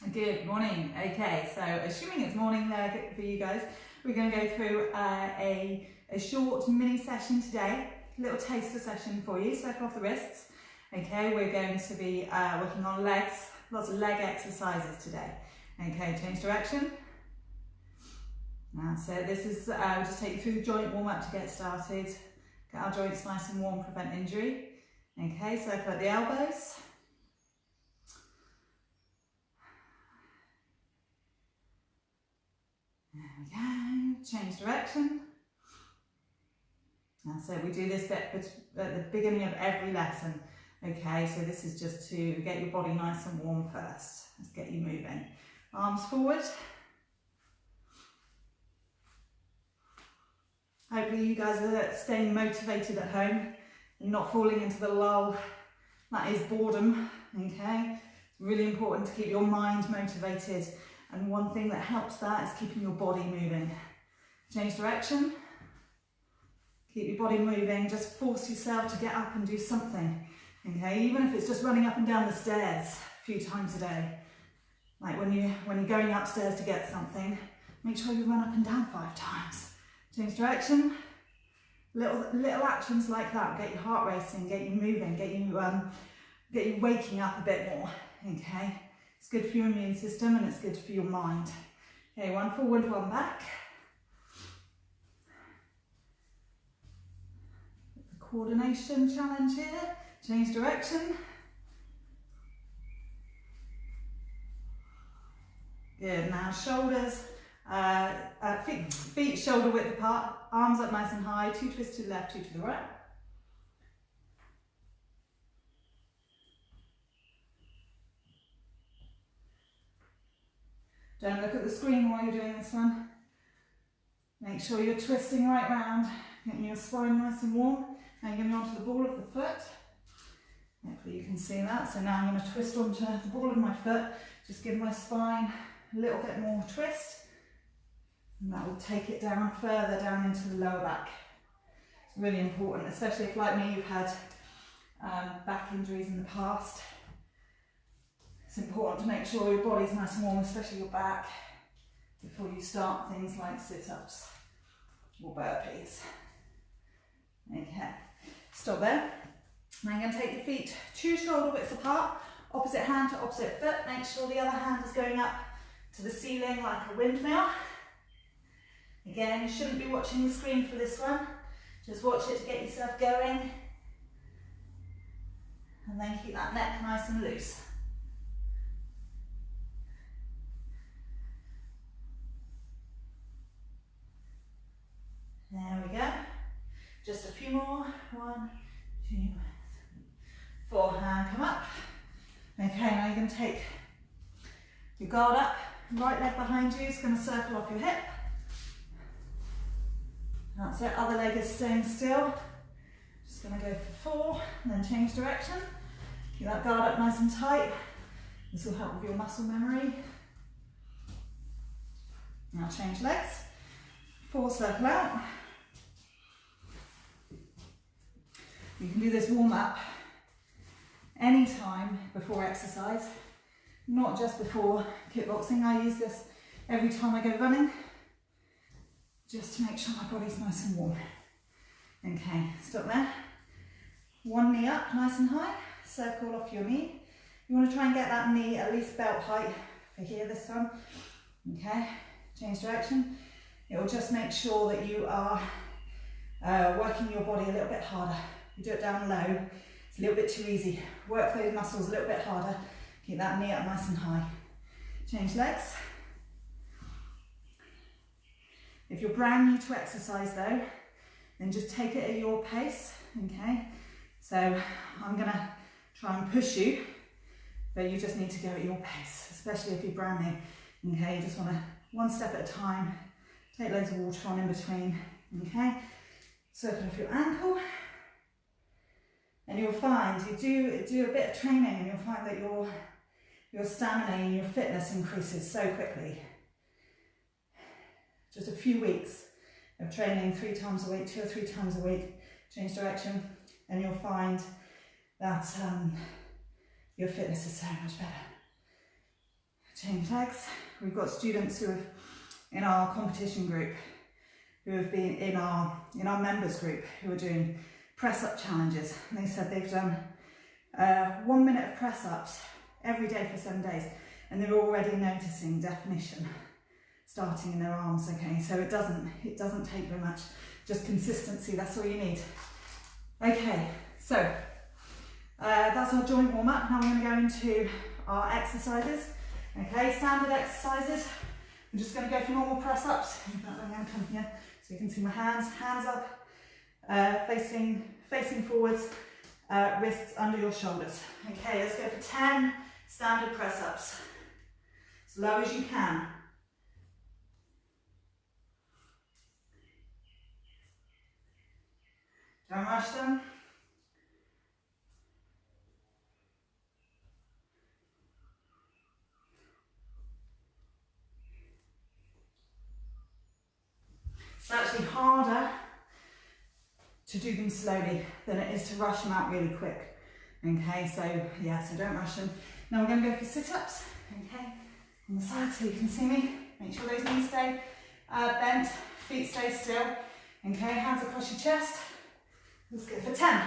Good morning. Okay, so assuming it's morning there for you guys, we're going to go through a short mini session today, a little taster session for you, circle off the wrists. Okay, we're going to be working on legs, lots of leg exercises today. Okay, change direction. So this is, we'll just take you through the joint warm up to get started, get our joints nice and warm, prevent injury. Okay, circle at the elbows. There we go, change direction. So we do this bit at the beginning of every lesson. Okay, so this is just to get your body nice and warm first. Let's get you moving. Arms forward. Hopefully you guys are staying motivated at home and not falling into the lull. That is boredom, okay? It's really important to keep your mind motivated. And one thing that helps that is keeping your body moving. Change direction. Keep your body moving. Just force yourself to get up and do something. Okay, even if it's just running up and down the stairs a few times a day. Like when you're going upstairs to get something, make sure you run up and down 5 times. Change direction. Little actions like that get your heart racing, get you moving, get you waking up a bit more. Okay. It's good for your immune system and it's good for your mind. Okay, one forward, one back. The coordination challenge here. Change direction. Good, now shoulders, feet shoulder width apart, arms up nice and high, 2 twists to the left, 2 to the right. Don't look at the screen while you're doing this one. Make sure you're twisting right round, getting your spine nice and warm. Now you're going onto the ball of the foot. Hopefully you can see that. So now I'm going to twist onto the ball of my foot, just give my spine a little bit more twist. And that will take it down further down into the lower back. It's really important, especially if, like me, you've had back injuries in the past. It's important to make sure your body's nice and warm, especially your back, before you start things like sit-ups or burpees. Okay, stop there. Now you're going to take your feet 2 shoulder widths apart, opposite hand to opposite foot. Make sure the other hand is going up to the ceiling like a windmill. Again, you shouldn't be watching the screen for this one. Just watch it to get yourself going. And then keep that neck nice and loose. There we go. Just a few more. 1, 2, 3, 4. Hand come up. Okay, now you're going to take your guard up. Right leg behind you is going to circle off your hip. That's it. Other leg is staying still. Just going to go for 4 and then change direction. Keep that guard up nice and tight. This will help with your muscle memory. Now change legs. 4 circle out. You can do this warm up anytime before exercise, not just before kickboxing. I use this every time I go running, just to make sure my body's nice and warm. Okay, stop there. 1 knee up, nice and high, circle off your knee. You want to try and get that knee at least belt height for here this time. Okay, change direction. It will just make sure that you are working your body a little bit harder. You do it down low, it's a little bit too easy. Work those muscles a little bit harder. Keep that knee up nice and high. Change legs. If you're brand new to exercise though, then just take it at your pace, okay? So I'm gonna try and push you, but you just need to go at your pace, especially if you're brand new, okay? You just wanna 1 step at a time, take loads of water on in between, okay? Circle off your ankle. And you'll find, you do a bit of training and you'll find that your stamina and your fitness increases so quickly. Just a few weeks of training 3 times a week, 2 or 3 times a week, change direction, and you'll find that your fitness is so much better. change legs. We've got students who have, in our competition group, who have been in our members group, who are doing press-up challenges. And they said they've done 1 minute of press-ups every day for 7 days, and they're already noticing definition starting in their arms. Okay, so it doesn't take very much, just consistency, that's all you need. Okay, so that's our joint warm-up. Now we're going to go into our exercises. Okay, standard exercises. I'm just going to go for normal press-ups. In fact, I'm going to come here so you can see my hands up, facing forwards, wrists under your shoulders. Okay, let's go for 10 standard press-ups, as low as you can. Don't rush them. It's actually harder to do them slowly than it is to rush them out really quick. Okay, so yeah, so don't rush them. Now we're going to go for sit-ups, okay, on the side so you can see me. Make sure those knees stay bent, feet stay still. Okay, hands across your chest. Let's go for 10.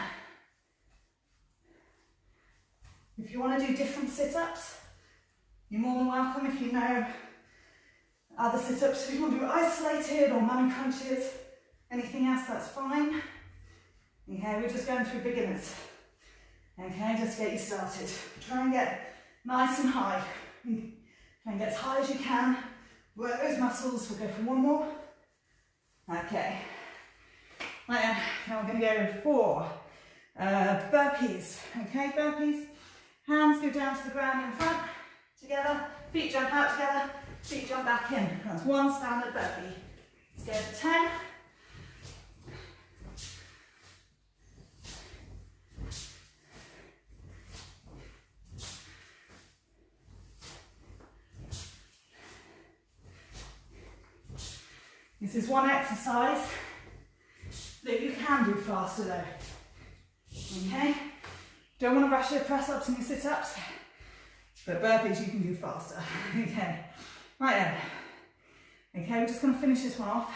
If you want to do different sit-ups, you're more than welcome. If you know other sit-ups, if you want to do isolated or mummy crunches, anything else, that's fine. Okay, we're just going through beginners. Okay, just to get you started. Try and get nice and high. Try and get as high as you can. Work those muscles. We'll go for one more. Okay. Right then, now we're going to go for burpees. Okay, burpees. Hands go down to the ground in front, together. Feet jump out together. Feet jump back in. That's one standard burpee. Let's go for 10. This is one exercise that you can do faster though. Okay? Don't want to rush your press-ups and your sit-ups, but burpees you can do faster. Okay. Right then. Okay, we're just going to finish this one off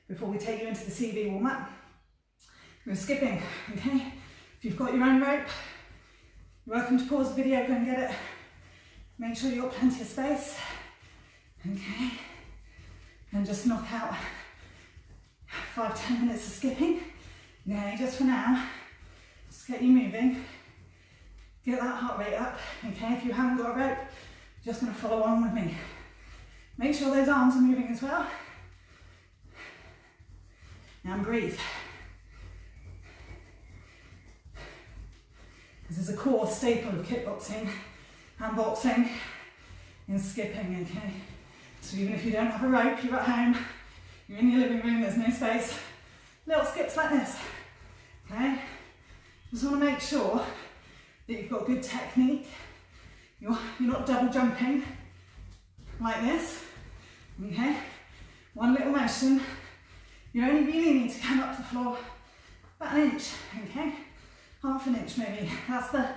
before we take you into the CV warm-up. We're skipping, okay? If you've got your own rope, you're welcome to pause the video, go and get it. Make sure you've got plenty of space. Okay? And just knock out 5-10 minutes of skipping. Okay, just for now. Just get you moving. Get that heart rate up. Okay, if you haven't got a rope, just going to follow on with me. Make sure those arms are moving as well. And breathe. This is a core staple of kickboxing and boxing and skipping, okay? So even if you don't have a rope, you're at home, you're in your living room, there's no space, little skips like this, okay? Just want to make sure that you've got good technique. You're not double jumping like this, okay? One little motion. You only really need to come up to the floor about an inch, okay? Half an inch maybe. That's the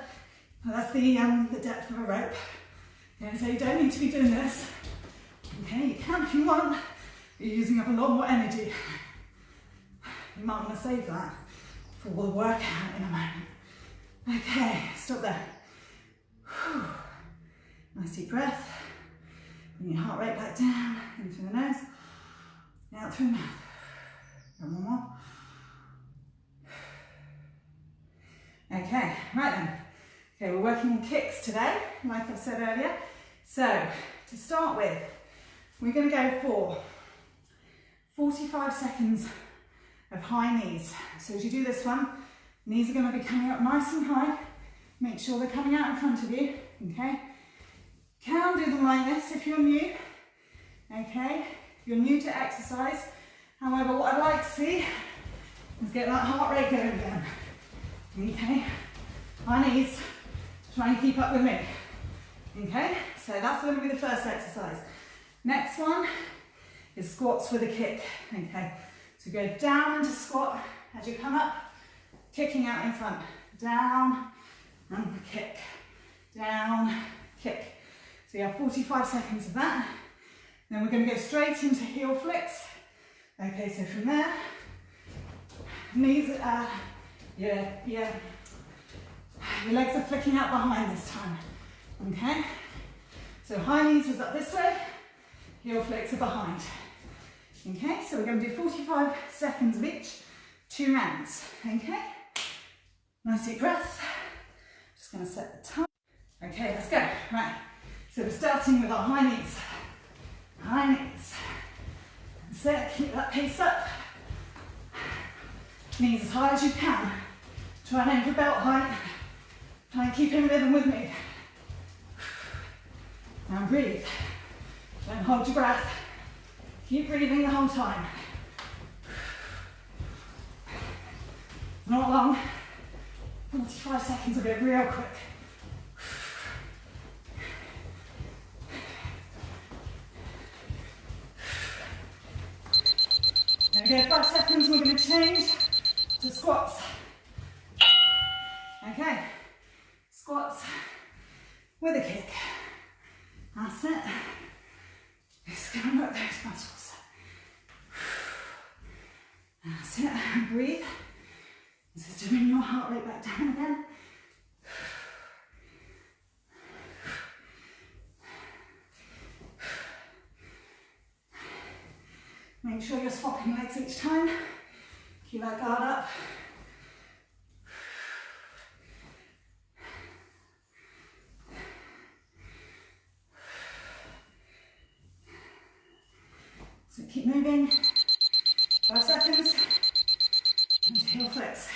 depth of a rope. Okay, so you don't need to be doing this. Okay, you can if you want. You're using up a lot more energy. You might want to save that for the workout in a moment. Okay, stop there. Whew. Nice deep breath. Bring your heart rate back down, in through the nose, out through the mouth. And one more. Okay, right then. Okay, we're working on kicks today, like I said earlier. So, to start with, we're going to go for 45 seconds of high knees. So as you do this one, knees are going to be coming up nice and high. Make sure they're coming out in front of you, okay? Can do them like this if you're new, okay? If you're new to exercise. However, what I'd like to see is get that heart rate going again, okay? High knees, try and keep up with me, okay? So that's going to be the first exercise. Next one is squats with a kick, okay? So go down into squat as you come up, kicking out in front. Down and kick, down, kick. So you have 45 seconds of that. Then we're going to go straight into heel flicks. Okay, so from there, knees, your legs are flicking out behind this time. Okay? So high knees is up this way, heel flicks are behind. Okay, so we're going to do 45 seconds of each, 2 rounds. Okay? Nice deep breath. Just going to set the time. Okay, let's go. Right. So we're starting with our high knees. High knees. That's it. Keep that pace up. Knees as high as you can. Try and aim for belt height. Try and keep in rhythm with me. Now breathe. Don't hold your breath. Keep breathing the whole time. Not long. 45 seconds will go real quick. There we go, 5 seconds, we're going to change to squats. Okay, squats with a kick. That's it. Just going to work those muscles. That's it, and breathe. This is doing your heart rate back down again. Make sure you're swapping legs each time. Keep that guard up. So keep moving. 5 seconds. And heel flicks.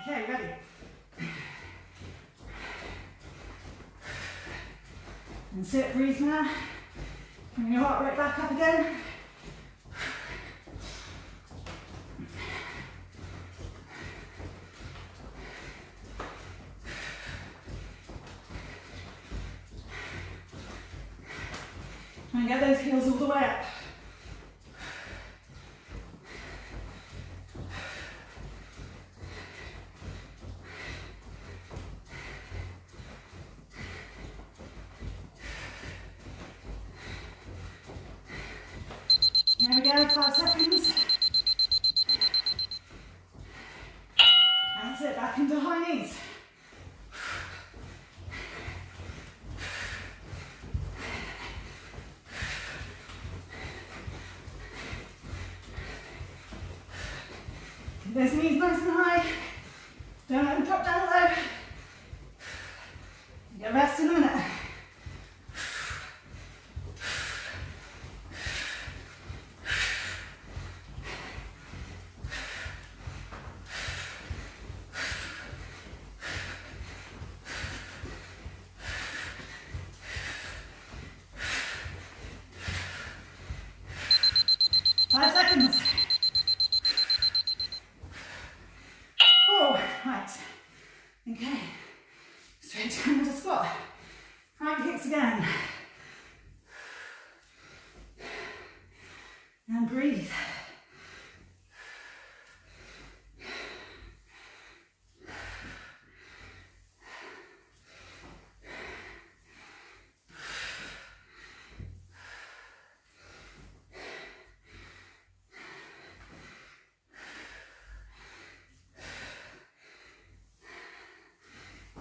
Okay, ready. And sit, breathe now. Bring your heart rate back up again. Try and get those heels all the way up. There we go, 5 seconds. That's it, back into high knees. Keep those knees nice and high. Don't let them drop down low. Get rest in a minute. Okay, straight down with a squat. Front kicks again. And breathe.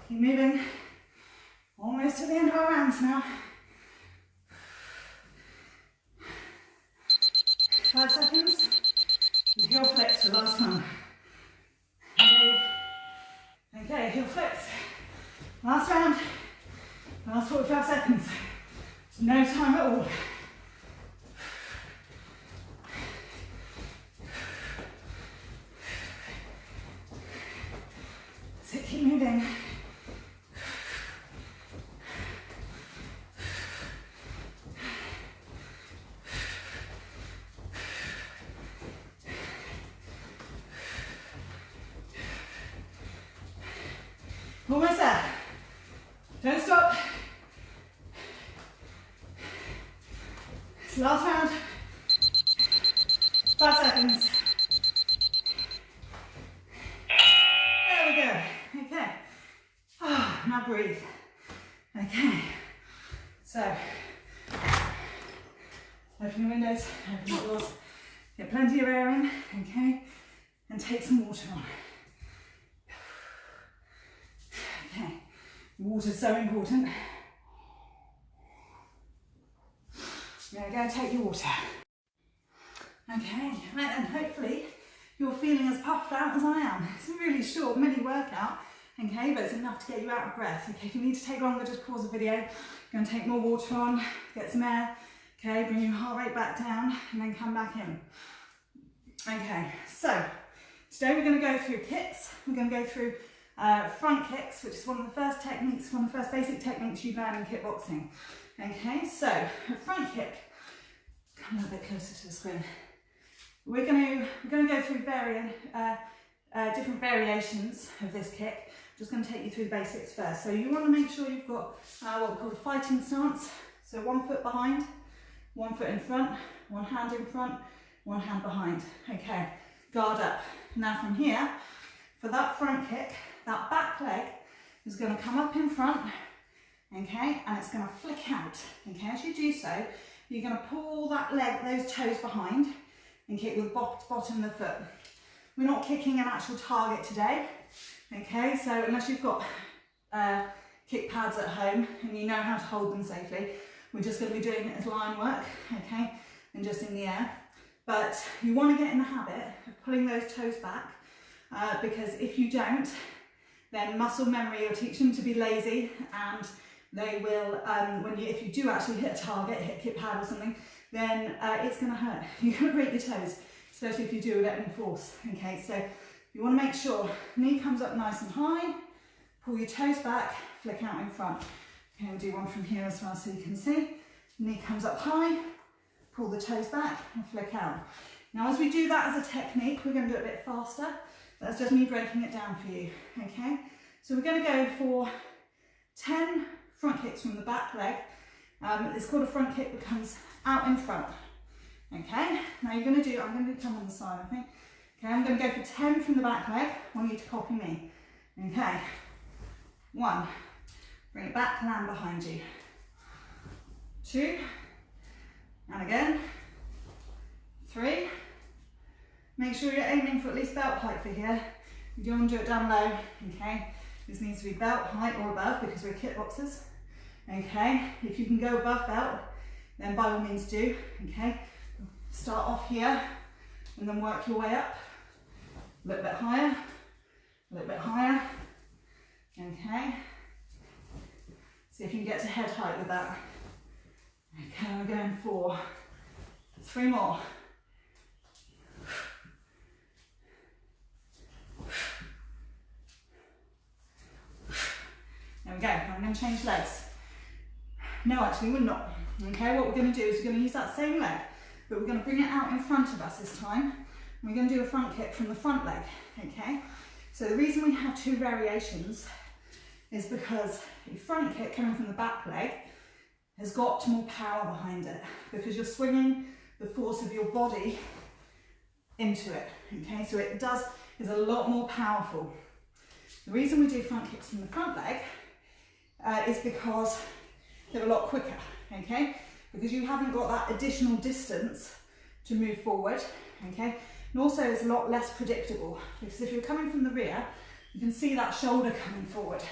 Keep moving. Almost to the end of our rounds now. 5 seconds. And heel flex for the last one. Okay, heel flex. Last round. Last 45 seconds. It's no time at all. So keep moving. Almost there. Don't stop. It's the last round. 5 seconds. There we go. Okay. Now breathe. Okay. So, open your windows, open your doors, get plenty of air in, okay, and take some water on. Okay, water's so important. There we go, take your water. Okay, right then, hopefully you're feeling as puffed out as I am. It's a really short mini workout, okay, but it's enough to get you out of breath. Okay, if you need to take longer, just pause the video, go and take more water on, get some air, okay, bring your heart rate back down, and then come back in. Okay, so today we're going to go through kicks. We're going to go through front kicks, which is one of the first techniques, one of the first basic techniques you learn in kickboxing. Okay, so a front kick, come a little bit closer to the screen. We're going to go through different variations of this kick. Just going to take you through the basics first. So you want to make sure you've got what we call a fighting stance. So 1 foot behind, 1 foot in front, 1 hand in front, 1 hand behind. Okay, guard up. Now from here, for that front kick, that back leg is going to come up in front, okay, and it's going to flick out. Okay, as you do so, you're going to pull that leg, those toes behind, and kick with the bottom of the foot. We're not kicking an actual target today, okay, so unless you've got kick pads at home and you know how to hold them safely, we're just going to be doing it as line work, okay, and just in the air. But you want to get in the habit of pulling those toes back, because if you don't, then muscle memory will teach them to be lazy, and they will, if you do actually hit a target, hit a kick pad or something, then it's going to hurt. You're going to break your toes, especially if you do it at any force. Okay, so you want to make sure knee comes up nice and high, pull your toes back, flick out in front. Okay, we'll do one from here as well so you can see. Knee comes up high, pull the toes back and flick out. Now as we do that as a technique, we're going to do it a bit faster. That's just me breaking it down for you. Okay, so we're going to go for 10 front kicks from the back leg. It's called a front kick that comes out in front. Okay, now I'm going to come on the side, I think. Okay, I'm going to go for 10 from the back leg. I want you to copy me. Okay, 1, bring it back, land behind you. 2, and again. 3, make sure you're aiming for at least belt height for here. You don't want to do it down low, okay? This needs to be belt height or above because we're kickboxers. Okay, if you can go above belt, then by all means do, okay? Start off here and then work your way up. A little bit higher, a little bit higher, okay? See if you can get to head height with that. Okay, we're going for 3 more. There we go, I'm going to change legs. No, actually we're not. Okay, what we're going to do is we're going to use that same leg, but we're going to bring it out in front of us this time. And we're going to do a front kick from the front leg, okay? So the reason we have 2 variations is because a front kick coming from the back leg has got more power behind it because you're swinging the force of your body into it, okay? So it is a lot more powerful. The reason we do front kicks from the front leg is because they're a lot quicker, okay? Because you haven't got that additional distance to move forward, okay? And also it's a lot less predictable because if you're coming from the rear, you can see that shoulder coming forward,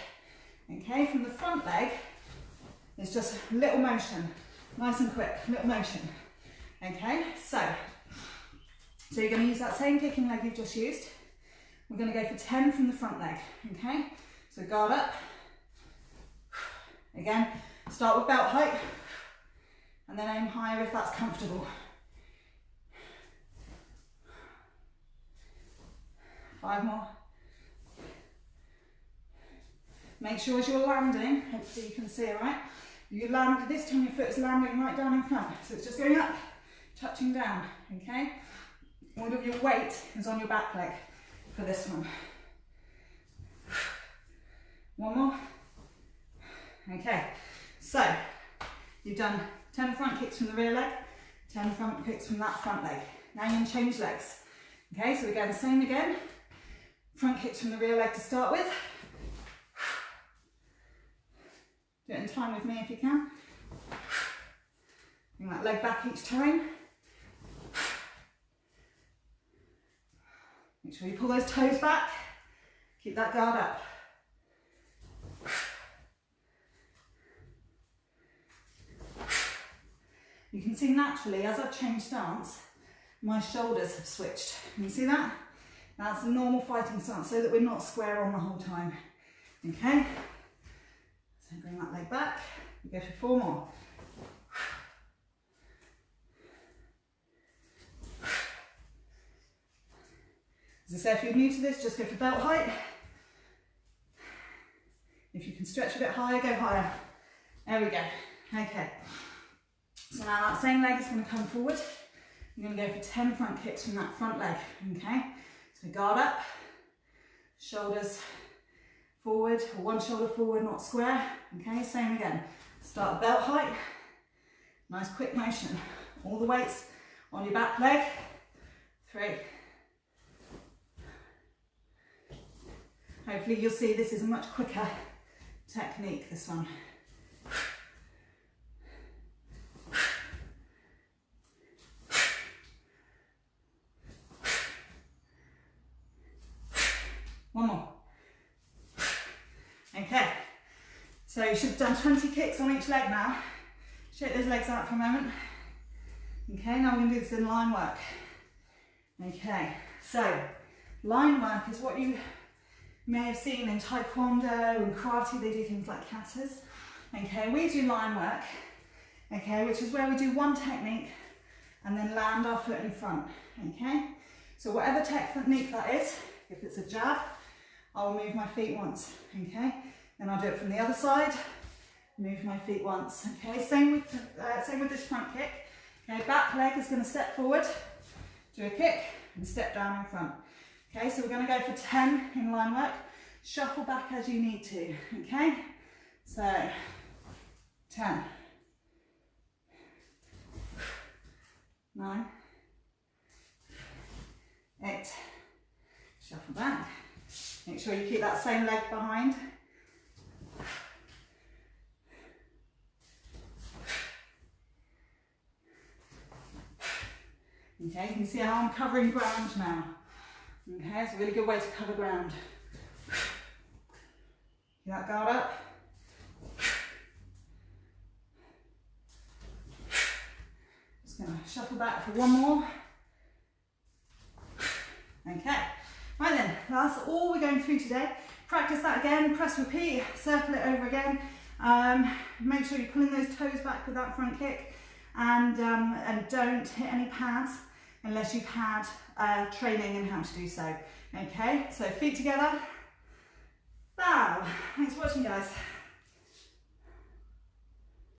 okay? From the front leg, it's just little motion, nice and quick, little motion, okay? So you're going to use that same kicking leg you've just used. We're going to go for 10 from the front leg, okay? So guard up. Again, start with belt height and then aim higher if that's comfortable. 5 more. Make sure as you're landing, hopefully you can see it right, you land, this time your foot is landing right down in front. So it's just going up, touching down, okay? All of your weight is on your back leg for this one. 1 more. Okay, so you've done 10 front kicks from the rear leg, 10 front kicks from that front leg. Now you're going to change legs. Okay, so we go the same again. Front kicks from the rear leg to start with. Do it in time with me if you can. Bring that leg back each time. Make sure you pull those toes back. Keep that guard up. You can see naturally, as I've changed stance, my shoulders have switched. Can you see that? That's a normal fighting stance, so that we're not square on the whole time. Okay? So bring that leg back. We go for 4 more. As I say, if you're new to this, just go for belt height. If you can stretch a bit higher, go higher. There we go. Okay. So now that same leg is going to come forward. You're going to go for 10 front kicks from that front leg. Okay. So guard up, shoulders forward, or one shoulder forward, not square. Okay. Same again. Start belt height. Nice quick motion. All the weights on your back leg. 3. Hopefully you'll see this is a much quicker technique, this one. One more. Okay, so you should have done 20 kicks on each leg now. Shake those legs out for a moment. Okay, now we're going to do this in line work. Okay, so line work is what you may have seen in Taekwondo and karate. They do things like katas. Okay, we do line work, okay, which is where we do one technique and then land our foot in front. Okay, so whatever technique that is, if it's a jab, I'll move my feet once. Okay, then I'll do it from the other side, move my feet once. Okay, same with this front kick. Okay, back leg is going to step forward, do a kick and step down in front. Okay, so we're going to go for 10 in line work. Shuffle back as you need to. Okay, so 10, 9, 8. Shuffle back. Make sure you keep that same leg behind. Okay, you can see how I'm covering ground now. Okay, it's a really good way to cover ground. Keep that guard up. Just going to shuffle back for 1 more. Okay, right then, that's all we're going through today. Practice that again, press repeat, circle it over again. Make sure you're pulling those toes back with that front kick, and don't hit any pads unless you've had training in how to do so. Okay, so feet together, bow. Thanks for watching, guys.